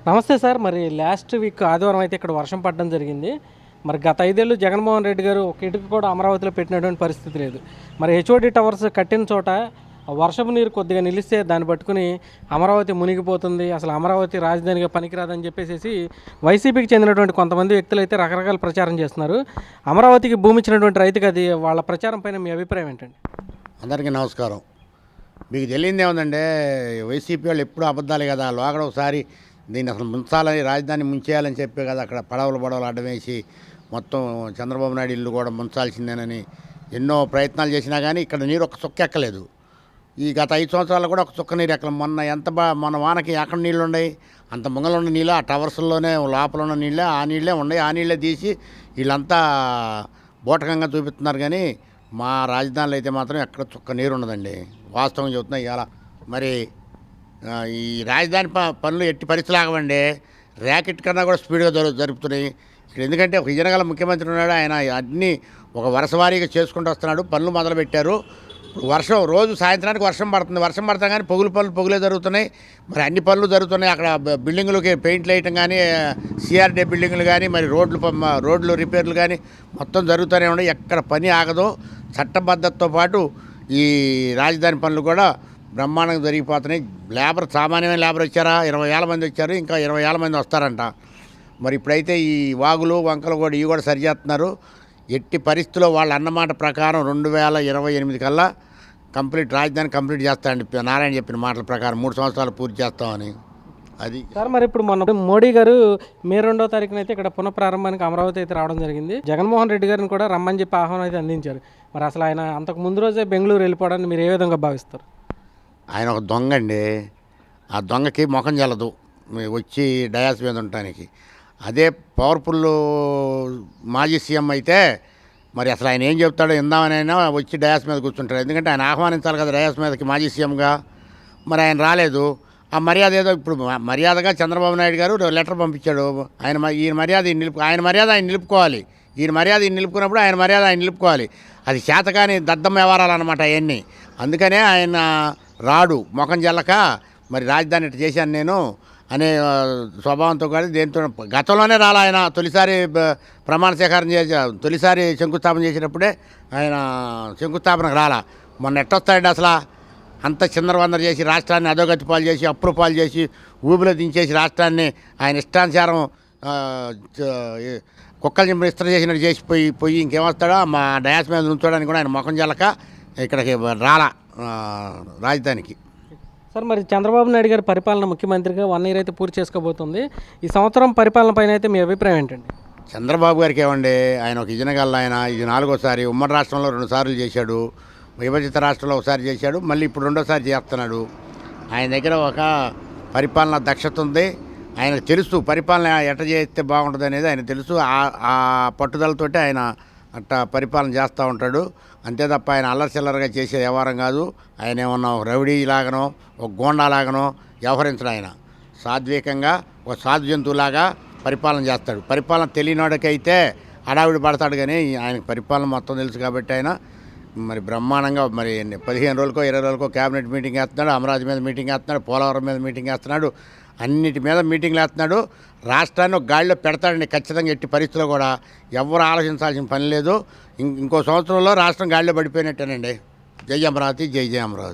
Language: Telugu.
నమస్తే సార్. మరి లాస్ట్ వీక్ ఆదివారం అయితే ఇక్కడ వర్షం పడడం జరిగింది. మరి గత 5 ఏళ్ళు జగన్మోహన్ రెడ్డి గారు ఒక ఇటుక కూడా అమరావతిలో పెట్టినటువంటి పరిస్థితి లేదు. మరి హెచ్ఓడి టవర్స్ కట్టిన చోట వర్షపు నీరు కొద్దిగా నిలిస్తే దాన్ని పట్టుకుని అమరావతి మునిగిపోతుంది, అసలు అమరావతి రాజధానిగా పనికిరాదని చెప్పేసి వైసీపీకి చెందినటువంటి కొంతమంది వ్యక్తులు అయితే రకరకాల ప్రచారం చేస్తున్నారు. అమరావతికి భూమి ఇచ్చినటువంటి రైతుకి అది వాళ్ళ ప్రచారం పైన మీ అభిప్రాయం ఏంటండి? అందరికీ నమస్కారం. మీకు తెలియదు ఏముందంటే, వైసీపీ వాళ్ళు ఎప్పుడూ అబద్ధాలే కదా. లోగడ ఒకసారి దీన్ని అసలు ముంచాలని, రాజధాని ముంచేయాలని చెప్పే కదా అక్కడ పడవలు అడ్డం వేసి మొత్తం చంద్రబాబు నాయుడు ఇల్లు కూడా ముంచాల్సిందేనని ఎన్నో ప్రయత్నాలు చేసినా కానీ ఇక్కడ నీరు ఒక చుక్క ఎక్కలేదు. ఈ గత 5 సంవత్సరాలు కూడా ఒక చుక్క నీరు ఎక్కలేదు. మొన్న వానకి ఎక్కడ నీళ్ళు ఉన్నాయి, అంత ముంగలు ఉన్న నీళ్ళు ఆ టవర్స్లోనే లోపల ఉన్న నీళ్ళే, ఆ నీళ్ళే ఉన్నాయి. ఆ నీళ్ళే తీసి వీళ్ళంతా బూటకంగా చూపిస్తున్నారు. కానీ మా రాజధానిలో అయితే మాత్రం ఎక్కడ చుక్క నీరు ఉండదండి. వాస్తవం చెబుతున్నా. ఇవాళ మరి ఈ రాజధాని పనులు ఎట్టి పరిస్థితులు ఆగవండి. ర్యాకెట్ కన్నా కూడా స్పీడ్గా జరుపుతున్నాయి ఇక్కడ. ఎందుకంటే ఒక విజయనగర ముఖ్యమంత్రి ఉన్నాడు, ఆయన అన్నీ ఒక వరుసవారీగా చేసుకుంటూ వస్తున్నాడు. పనులు మొదలుపెట్టారు. వర్షం రోజు సాయంత్రానికి వర్షం పడుతుంది. వర్షం పడతా కానీ పొగులే జరుగుతున్నాయి. మరి అన్ని పనులు జరుగుతున్నాయి. అక్కడ బిల్డింగులకి పెయింట్లు వేయటం కానీ, సిఆర్డీ బిల్డింగులు కానీ, మరి రోడ్లు రిపేర్లు కానీ మొత్తం జరుగుతూనే ఉన్నాయి. ఎక్కడ పని ఆగదో. చట్టబద్ధతతో పాటు ఈ రాజధాని పనులు కూడా బ్రహ్మాండంగా జరిగిపోతున్నాయి. సామాన్యమైన లేబర్ వచ్చారా, 20,000 మంది వచ్చారు, ఇంకా 20,000 మంది వస్తారంట. మరి ఇప్పుడైతే ఈ వాగులు వంకలు కూడా ఇవి కూడా సరిచేస్తున్నారు. ఎట్టి పరిస్థితుల్లో వాళ్ళు అన్నమాట ప్రకారం 2028 కల్లా రాజధాని కంప్లీట్ చేస్తారండి. నారాయణ చెప్పిన మాటల ప్రకారం 3 సంవత్సరాలు పూర్తి చేస్తామని. అది సార్. మరి ఇప్పుడు మన మోడీ గారు మే 2వ తారీఖున అయితే ఇక్కడ పునఃప్రారంభానికి అమరావతి అయితే రావడం జరిగింది. జగన్మోహన్ రెడ్డి గారిని కూడా రమ్మని చెప్పి ఆహ్వానం అయితే అందించారు. మరి అసలు ఆయన అంతకు ముందు రోజే బెంగళూరు వెళ్ళిపోవడాన్ని మీరు ఏ విధంగా భావిస్తారు? ఆయన ఒక దొంగ అండి. ఆ దొంగకి ముఖం చెల్లదు వచ్చి డయాస్ మీద ఉండటానికి. అదే పవర్ఫుల్ మాజీ సీఎం అయితే మరి అసలు ఆయన ఏం చెప్తాడో ఇందామని అయినా వచ్చి డయాస్ మీద కూర్చుంటాడు. ఎందుకంటే ఆయన ఆహ్వానించాలి కదా డయాస్ మీదకి మాజీ సీఎంగా. మరి ఆయన రాలేదు. ఆ మర్యాద ఏదో ఇప్పుడు మర్యాదగా చంద్రబాబు నాయుడు గారు లెటర్ పంపించాడు. ఆయన మర్యాద ఆయన నిలుపుకోవాలి. ఈయన మర్యాద ఈయన నిలుపుకున్నప్పుడు ఆయన మర్యాద ఆయన నిలుపుకోవాలి. అది చేతకాని దద్దం వ్యవహారాలన్నమాట అవన్నీ. అందుకనే ఆయన రాడు ముఖం జల్లక మరి రాజధాని ఇట్లా చేశాను నేను అనే స్వభావంతో కానీ దేంతో గతంలోనే రాలా. ఆయన తొలిసారి ప్రమాణ స్వీకారం తొలిసారి శంకుస్థాపన చేసినప్పుడే ఆయన శంకుస్థాపనకు రాలా. మొన్న ఎట్టొస్తాడు అసలు అంత చిందరవందర చేసి రాష్ట్రాన్ని అధోగతి పాలు చేసి అప్పుల పాలు చేసి ఊబిలో దించేసి రాష్ట్రాన్ని ఆయన ఇష్టానుసారం కుక్కలు చింపిన ఇస్త్ర చేసినట్టు చేసిపోయి ఇంకేమొస్తాడో మా డయాస్ మీద ఉంచడానికి కూడా ఆయన ముఖం జల్లక ఇక్కడికి రాలా రాజధానికి. సార్, మరి చంద్రబాబు నాయుడు గారి పరిపాలన ముఖ్యమంత్రిగా 1 ఇయర్ అయితే పూర్తి చేసుకోబోతుంది. ఈ సంవత్సరం పరిపాలన పైన అయితే మీ అభిప్రాయం ఏంటండి? చంద్రబాబు గారికి ఏమండి, ఆయన ఒక విజయనగరంలో ఆయన ఇది 4వసారి. ఉమ్మడి రాష్ట్రంలో 2 సార్లు చేశాడు, విభజిత రాష్ట్రంలో ఒకసారి చేశాడు, మళ్ళీ ఇప్పుడు 2వసారి చేస్తున్నాడు. ఆయన దగ్గర ఒక పరిపాలన దక్షత ఉంది. ఆయనకు తెలుసు పరిపాలన ఎట్ట చేస్తే బాగుంటుంది అనేది ఆయన తెలుసు. ఆ పట్టుదలతోటి ఆయన అట్టా పరిపాలన చేస్తూ ఉంటాడు. అంతే తప్ప ఆయన అల్లరిచిల్లరగా చేసే వ్యవహారం కాదు. ఆయన ఏమన్నా ఒక రౌడీ లాగనో ఒక గోండా లాగనో వ్యవహరించడు. ఆయన సాత్వికంగా ఒక సాధు జంతువులాగా పరిపాలన చేస్తాడు. పరిపాలన తెలియనివాడికైతే హడావిడి పడతాడు. కానీ ఆయనకు పరిపాలన మొత్తం తెలుసు కాబట్టి ఆయన మరి బ్రహ్మాండంగా మరి 15 రోజులకో 20 రోజులకో క్యాబినెట్ మీటింగ్ వేస్తున్నాడు, అమరావతి మీద మీటింగ్ వేస్తున్నాడు, పోలవరం మీద మీటింగ్ వేస్తున్నాడు, అన్నిటి మీద మీటింగ్లు వేస్తున్నాడు. రాష్ట్రాన్ని ఒక గాడిలో పెడతాడండి ఖచ్చితంగా. ఎట్టి పరిస్థితుల్లో కూడా ఎవరు ఆలోచించాల్సిన పని లేదు. ఇంకో సంవత్సరంలో రాష్ట్రం గాడిలో పడిపోయినట్టేనండి. జై అమరావతి, జై అమరావతి.